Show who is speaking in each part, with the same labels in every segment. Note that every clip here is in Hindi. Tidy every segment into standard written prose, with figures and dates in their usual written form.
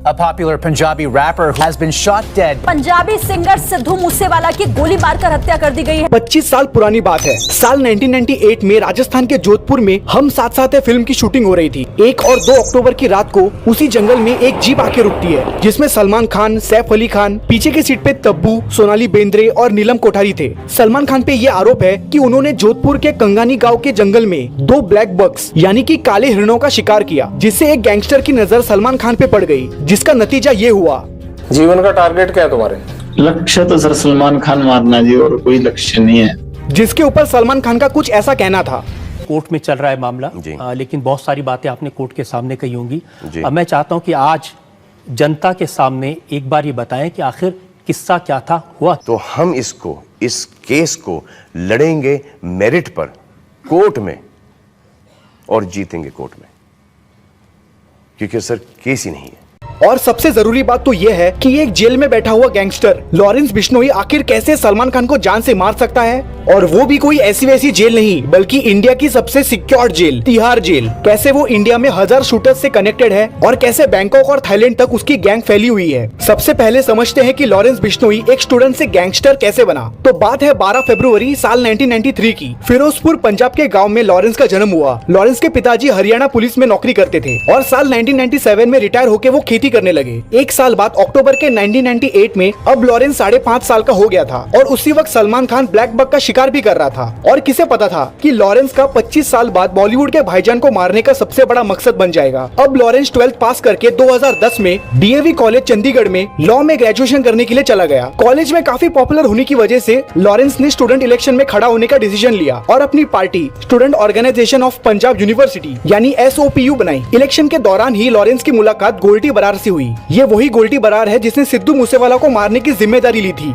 Speaker 1: A popular Punjabi rapper has been shot dead.
Speaker 2: Punjabi singer Sidhu Moosewala की गोली मारकर हत्या कर दी गई है।
Speaker 3: 25 साल पुरानी बात है। साल 1998 में राजस्थान के जोधपुर में हम साथ साथ है फिल्म की शूटिंग हो रही थी। 1 और 2 अक्टूबर की रात को उसी जंगल में एक जीप आके रुकती है, जिसमें सलमान खान, सैफ अली खान, पीछे की सीट पे तब्बू, सोनाली बेंद्रे और नीलम कोठारी थे। सलमान खान पे ये आरोप है कि उन्होंने जोधपुर के कंगानी गाँव के जंगल में 2 ब्लैक बक्स यानी कि काले हिरणों का शिकार किया, जिससे एक गैंगस्टर की नजर सलमान खान पे पड़ गई, जिसका नतीजा ये हुआ।
Speaker 4: जीवन का टारगेट क्या है तुम्हारे?
Speaker 5: लक्ष्य तो सर सलमान खान मारना जी, और कोई लक्ष्य नहीं है।
Speaker 3: जिसके ऊपर सलमान खान का कुछ ऐसा कहना था।
Speaker 6: कोर्ट में चल रहा है मामला, लेकिन बहुत सारी बातें आपने कोर्ट के सामने कही होंगी। मैं चाहता हूं कि आज जनता के सामने एक बार ये बताएं कि आखिर किस्सा क्या था, हुआ।
Speaker 7: तो हम इस केस को लड़ेंगे मेरिट पर कोर्ट में और जीतेंगे कोर्ट में, क्योंकि सर केस ही नहीं है।
Speaker 3: और सबसे जरूरी बात तो यह है कि एक जेल में बैठा हुआ गैंगस्टर लॉरेंस बिश्नोई आखिर कैसे सलमान खान को जान से मार सकता है, और वो भी कोई ऐसी वैसी जेल नहीं, बल्कि इंडिया की सबसे सिक्योर्ड जेल तिहाड़ जेल। कैसे वो इंडिया में 1000 शूटर्स से कनेक्टेड है और कैसे बैंकॉक और थाईलैंड तक उसकी गैंग फैली हुई है। सबसे पहले समझते हैं कि लॉरेंस बिश्नोई एक स्टूडेंट से गैंगस्टर कैसे बना। तो बात है 12 फरवरी साल 1993 की। फिरोजपुर पंजाब के गाँव में लॉरेंस का जन्म हुआ। लॉरेंस के पिताजी हरियाणा पुलिस में नौकरी करते थे और साल 1997 में रिटायर होकर वो खेती करने लगे। 1 साल बाद अक्टूबर के 1998 में अब लॉरेंस 5.5 साल का हो गया था और उसी वक्त सलमान खान ब्लैक बक का शिकार भी कर रहा था। और किसे पता था कि लॉरेंस का 25 साल बाद बॉलीवुड के भाईजान को मारने का सबसे बड़ा मकसद बन जाएगा। अब लॉरेंस 12th पास करके 2010 में डीएवी कॉलेज चंडीगढ़ में लॉ में ग्रेजुएशन करने के लिए चला गया। कॉलेज में काफी पॉपुलर होने की वजह से लॉरेंस ने स्टूडेंट इलेक्शन में खड़ा होने का डिसीजन लिया और अपनी party student organisation of Punjab university यानी SOPU बनाई। इलेक्शन के दौरान ही लॉरेंस की मुलाकात गोल्डी बरार से हुई। ये वही गोल्डी बरार है जिसने सिद्धू मूसेवाला को मारने की जिम्मेदारी ली थी।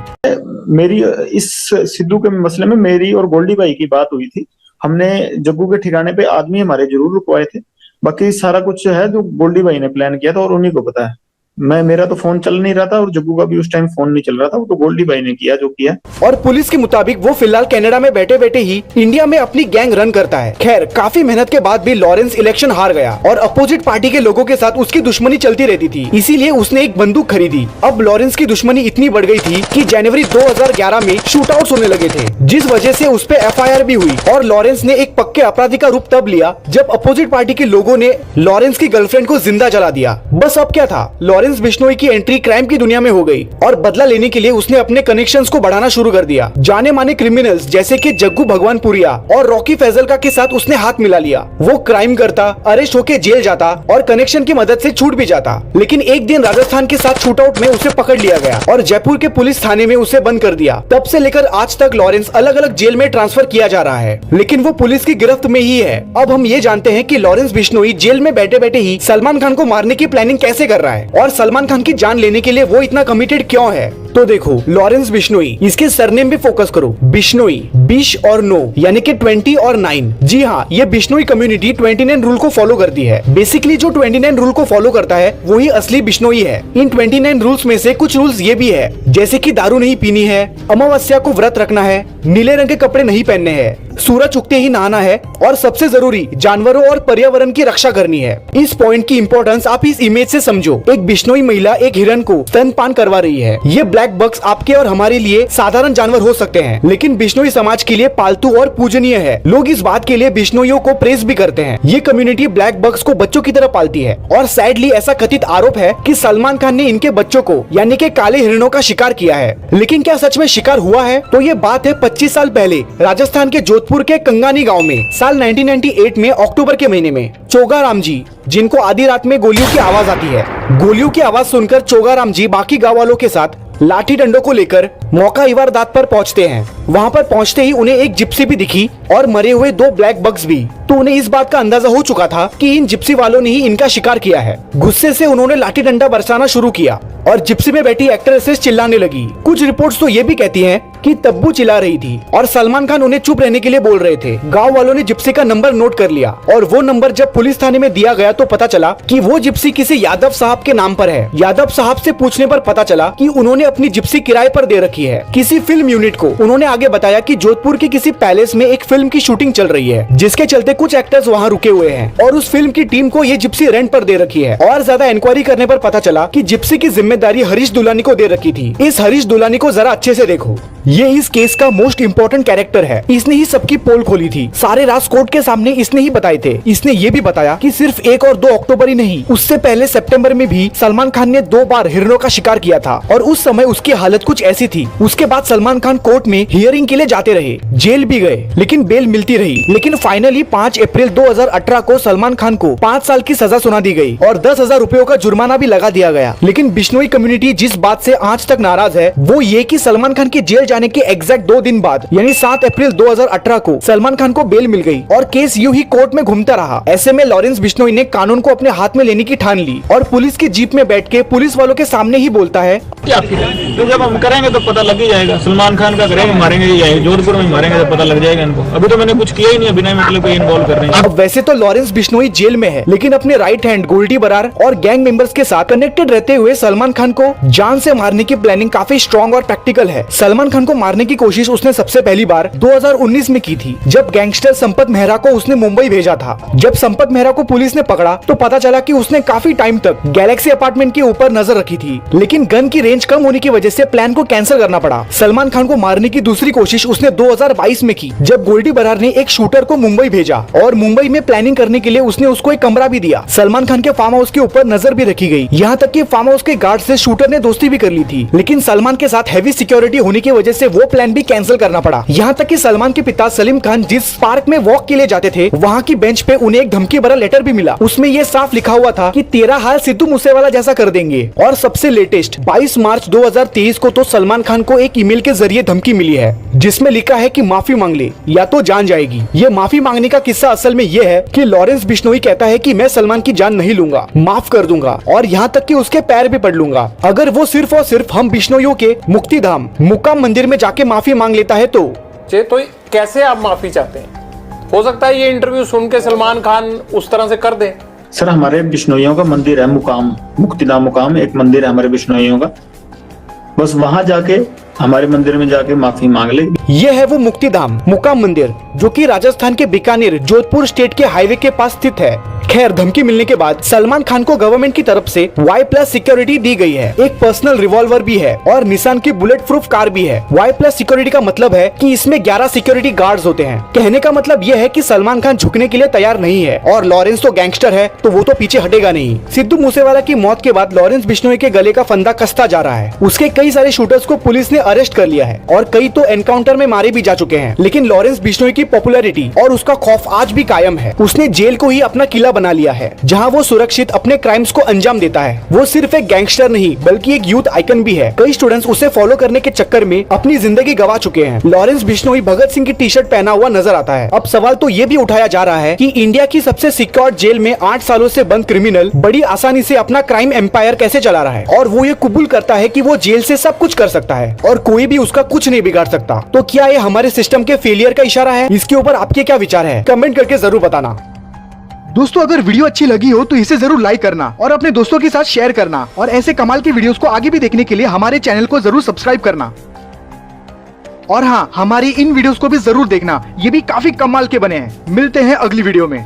Speaker 5: मेरी इस सिद्धू के मसले में मेरी और गोल्डी भाई की बात हुई थी। हमने जग्गू के ठिकाने पे आदमी हमारे जरूर रुकवाए थे, बाकी सारा कुछ है जो गोल्डी भाई ने प्लान किया था और उन्हीं को पता है। मेरा तो फोन चल नहीं रहा था और जग्गू का भी उस टाइम फोन नहीं चल रहा था, वो तो गोल्डी भाई ने किया जो किया।
Speaker 3: और पुलिस के मुताबिक वो फिलहाल कनाडा में बैठे बैठे ही इंडिया में अपनी गैंग रन करता है। खैर, काफी मेहनत के बाद भी लॉरेंस इलेक्शन हार गया और अपोजिट पार्टी के लोगों के साथ उसकी दुश्मनी चलती रहती थी, इसीलिए उसने एक बंदूक खरीदी। अब लॉरेंस की दुश्मनी इतनी बढ़ गई थी कि जनवरी 2011 में शूटआउट्स होने लगे थे, जिस वजह से उस पे FIR भी हुई। और लॉरेंस ने एक पक्के अपराधी का रूप तब लिया जब अपोजिट पार्टी के लोगों ने लॉरेंस की गर्लफ्रेंड को जिंदा जला दिया। बस अब क्या था, लॉरेंस बिश्नोई की एंट्री क्राइम की दुनिया में हो गई और बदला लेने के लिए उसने अपने कनेक्शंस को बढ़ाना शुरू कर दिया। जाने माने क्रिमिनल्स जैसे कि जग्गू भगवानपुरिया और रॉकी फैजल का के साथ उसने हाथ मिला लिया। वो क्राइम करता, अरेस्ट होके जेल जाता और कनेक्शन की मदद से छूट भी जाता। लेकिन एक दिन राजस्थान के साथ शूटआउट में उसे पकड़ लिया गया और जयपुर के पुलिस थाने में उसे बंद कर दिया। तब से लेकर आज तक लॉरेंस अलग अलग जेल में ट्रांसफर किया जा रहा है, लेकिन वो पुलिस की गिरफ्त में ही है। अब हम ये जानते हैं कि लॉरेंस बिश्नोई जेल में बैठे बैठे ही सलमान खान को मारने की प्लानिंग कैसे कर रहा है और सलमान खान की जान लेने के लिए वो इतना कमिटेड क्यों है। तो देखो, लॉरेंस बिश्नोई, इसके सरनेम पे फोकस करो। बिश्नोई, बिश और नो यानी कि 20 और 9। जी हाँ, ये बिश्नोई कम्युनिटी 29 रूल को फॉलो करती है। बेसिकली जो 29 रूल को फॉलो करता है वही असली बिश्नोई है। इन 29 रूल्स में से कुछ रूल्स ये भी है, जैसे कि दारू नहीं पीनी है, अमावस्या को व्रत रखना है, नीले रंग के कपड़े नहीं पहनने हैं, सूरज उगते ही नहाना है और सबसे जरूरी जानवरों और पर्यावरण की रक्षा करनी है। इस पॉइंट की इंपॉर्टेंस आप इस इमेज से समझो। एक बिश्नोई महिला एक हिरन को स्तनपान करवा रही है। ये ब्लैक बक्स आपके और हमारे लिए साधारण जानवर हो सकते हैं, लेकिन बिश्नोई समाज के लिए पालतू और पूजनीय है। लोग इस बात के लिए बिश्नोइयों को प्रेज भी करते हैं। ये कम्युनिटी ब्लैक बक्स को बच्चों की तरह पालती है और सैडली ऐसा कथित आरोप है कि सलमान खान ने इनके बच्चों को यानी कि काले हिरणों का शिकार किया है। लेकिन क्या सच में शिकार हुआ है? तो ये बात है 25 साल पहले राजस्थान के जोधपुर के कंगानी गांव में साल 1998 में अक्टूबर के महीने में चोगाराम जी, जिनको आधी रात में गोलियों की आवाज आती है, गोलियों की आवाज सुनकर चोगाराम जी बाकी गांव वालों के साथ लाठी डंडों को लेकर मौका इवारदात पर पहुंचते हैं। वहां पर पहुंचते ही उन्हें एक जिप्सी भी दिखी और मरे हुए 2 ब्लैक बक्स भी। तो उन्हें इस बात का अंदाजा हो चुका था कि इन जिप्सी वालों ने ही इनका शिकार किया है। गुस्से से उन्होंने लाठी डंडा बरसाना शुरू किया और जिप्सी में बैठी एक्ट्रेसेस चिल्लाने लगी। कुछ रिपोर्ट्स तो ये भी कहती हैं कि तब्बू चिल्ला रही थी और सलमान खान उन्हें चुप रहने के लिए बोल रहे थे। गांव वालों ने जिप्सी का नंबर नोट कर लिया और वो नंबर जब पुलिस थाने में दिया गया तो पता चला कि वो जिप्सी किसी यादव साहब के नाम पर है। यादव साहब से पूछने पर पता चला कि उन्होंने अपनी जिप्सी किराए पर दे रखी है किसी फिल्म यूनिट को। उन्होंने आगे बताया कि जोधपुर के किसी पैलेस में एक फिल्म की शूटिंग चल रही है, जिसके चलते कुछ एक्टर्स वहाँ रुके हुए हैं और उस फिल्म की टीम को ये जिप्सी रेंट पर दे रखी है। और ज्यादा इंक्वायरी करने पर पता चला कि जिप्सी की जिम्मेदारी हरीश दुलानी को दे रखी थी। इस हरीश दुलानी को जरा अच्छे से देखो, ये इस केस का मोस्ट इम्पोर्टेंट कैरेक्टर है। इसने ही सबकी पोल खोली थी, सारे राज कोर्ट के सामने इसने ही बताए थे। इसने ये भी बताया कि सिर्फ 1 और 2 अक्टूबर ही नहीं, उससे पहले सितंबर में भी सलमान खान ने 2 बार हिरणों का शिकार किया था और उस समय उसकी हालत कुछ ऐसी थी। उसके बाद सलमान खान कोर्ट में हियरिंग के लिए जाते रहे, जेल भी गए, लेकिन बेल मिलती रही। लेकिन फाइनली 5 अप्रैल 2018 को सलमान खान को 5 साल की सजा सुना दी गई और 10,000 रुपयों का जुर्माना भी लगा दिया गया। लेकिन बिश्नोई कम्युनिटी जिस बात से आज तक नाराज है वो ये कि सलमान खान के जेल जाने के एग्जैक्ट 2 दिन बाद यानी 7 अप्रैल 2018 को सलमान खान को बेल मिल गई और केस यूं ही कोर्ट में घूमता रहा। ऐसे में लॉरेंस बिश्नोई ने कानून को अपने हाथ में लेने की ठान ली और पुलिस की जीप में बैठ के पुलिस वालों के सामने ही बोलता है,
Speaker 8: तो जब हम करेंगे तो पता लग ही जाएगा। सलमान खान का करेंगे, मारेंगे ही, जोधपुर में मारेंगे तो पता लग जाएगा इनको। अभी तो मैंने कुछ किया ही नहीं, बिना मतलब को इन्वॉल्व कर रहे हैं।
Speaker 3: अब वैसे तो लॉरेंस बिश्नोई जेल में है, लेकिन अपने राइट हैंड गोल्डी बरार और गैंग मेंबर्स के साथ कनेक्टेड रहते हुए सलमान खान को जान से मारने की प्लानिंग काफी स्ट्रॉन्ग और प्रैक्टिकल है। सलमान खान को मारने की कोशिश उसने सबसे पहली बार 2019 में की थी, जब गैंगस्टर संपत मेहरा को उसने मुंबई भेजा था। जब संपत मेहरा को पुलिस ने पकड़ा तो पता चला कि उसने काफी टाइम तक गैलेक्सी अपार्टमेंट के ऊपर नजर रखी थी, लेकिन गन की रेंज कम होने की वजह से प्लान को कैंसिल करना पड़ा। सलमान खान को मारने की दूसरी कोशिश उसने 2022 में की, जब गोल्डी बरार ने एक शूटर को मुंबई भेजा और मुंबई में प्लानिंग करने के लिए उसने उसको एक कमरा भी दिया। सलमान खान के फार्म हाउस के ऊपर नजर भी रखी गई, यहाँ तक कि फार्म हाउस के गार्ड से शूटर ने दोस्ती भी कर ली थी। लेकिन सलमान के साथ हैवी सिक्योरिटी होने की वजह से वो प्लान भी कैंसिल करना पड़ा। यहाँ तक कि सलमान के पिता सलीम खान जिस पार्क में वॉक के लिए जाते थे, वहाँ की बेंच पे उन्हें एक धमकी भरा लेटर भी मिला। उसमें ये साफ लिखा हुआ था कि तेरा हाल सिद्धू मूसेवाला जैसा कर देंगे। और सबसे लेटेस्ट 22 मार्च 2023 को तो सलमान खान को एक ईमेल के जरिए धमकी मिली है, जिसमें लिखा है कि माफी मांग ले या तो जान जाएगी। ये माफी मांगने का किस्सा असल में ये है कि लॉरेंस बिश्नोई कहता है कि मैं सलमान की जान नहीं लूंगा, माफ कर दूंगा और यहाँ तक कि उसके पैर भी पड़ लूंगा अगर वो सिर्फ और सिर्फ हम बिश्नोइयों के मुक्तिधाम मुक्काम मंदिर में जाके माफी मांग लेता है। तो
Speaker 4: कैसे आप माफी चाहते हैं? हो सकता है ये इंटरव्यू सुन के सलमान खान उस तरह से कर दे।
Speaker 5: सर, हमारे बिश्नोइयों का मंदिर है मुकाम, मुक्तिधाम मुकाम एक मंदिर है हमारे बिश्नोइयों का, बस वहां जाके हमारे मंदिर में जाके माफी मांग ले।
Speaker 3: ये है वो मुक्तिधाम मुकाम मंदिर जो कि राजस्थान के बीकानेर जोधपुर स्टेट के हाईवे के पास स्थित है। खैर, धमकी मिलने के बाद सलमान खान को गवर्नमेंट की तरफ से Y+ सिक्योरिटी दी गई है, एक पर्सनल रिवॉल्वर भी है और निसान की बुलेट प्रूफ कार भी है। Y+ सिक्योरिटी का मतलब है कि इसमें 11 सिक्योरिटी गार्ड्स होते हैं। कहने का मतलब यह है कि सलमान खान झुकने के लिए तैयार नहीं है और लॉरेंस तो गैंगस्टर है तो वो तो पीछे हटेगा नहीं। सिद्धू मूसेवाला की मौत के बाद लॉरेंस बिश्नोई के गले का फंदा कसता जा रहा है। उसके कई सारे शूटर्स को पुलिस ने अरेस्ट कर लिया है और कई तो एनकाउंटर में मारे भी जा चुके हैं। लेकिन लॉरेंस बिश्नोई की पॉपुलैरिटी और उसका खौफ आज भी कायम है। उसने जेल को ही अपना किला बना लिया है, जहां वो सुरक्षित अपने क्राइम्स को अंजाम देता है। वो सिर्फ एक गैंगस्टर नहीं बल्कि एक यूथ आइकन भी है। कई स्टूडेंट्स उसे फॉलो करने के चक्कर में अपनी जिंदगी गवा चुके हैं। लॉरेंस बिश्नोई भगत सिंह की टी-शर्ट पहना हुआ नजर आता है। अब सवाल तो ये भी उठाया जा रहा है कि इंडिया की सबसे सिक्योर्ड जेल में 8 सालों से बंद क्रिमिनल बड़ी आसानी से अपना क्राइम एम्पायर कैसे चला रहा है, और वो ये कबूल करता है कि वो जेल से सब कुछ कर सकता है और कोई भी उसका कुछ नहीं बिगाड़ सकता। तो क्या ये हमारे सिस्टम के फेलियर का इशारा है? इसके ऊपर आपके क्या विचार है? कमेंट करके जरूर बताना।
Speaker 9: दोस्तों, अगर वीडियो अच्छी लगी हो तो इसे जरूर लाइक करना और अपने दोस्तों के साथ शेयर करना और ऐसे कमाल की वीडियोस को आगे भी देखने के लिए हमारे चैनल को जरूर सब्सक्राइब करना। और हाँ, हमारी इन वीडियोस को भी जरूर देखना, ये भी काफी कमाल के बने हैं। मिलते हैं अगली वीडियो में।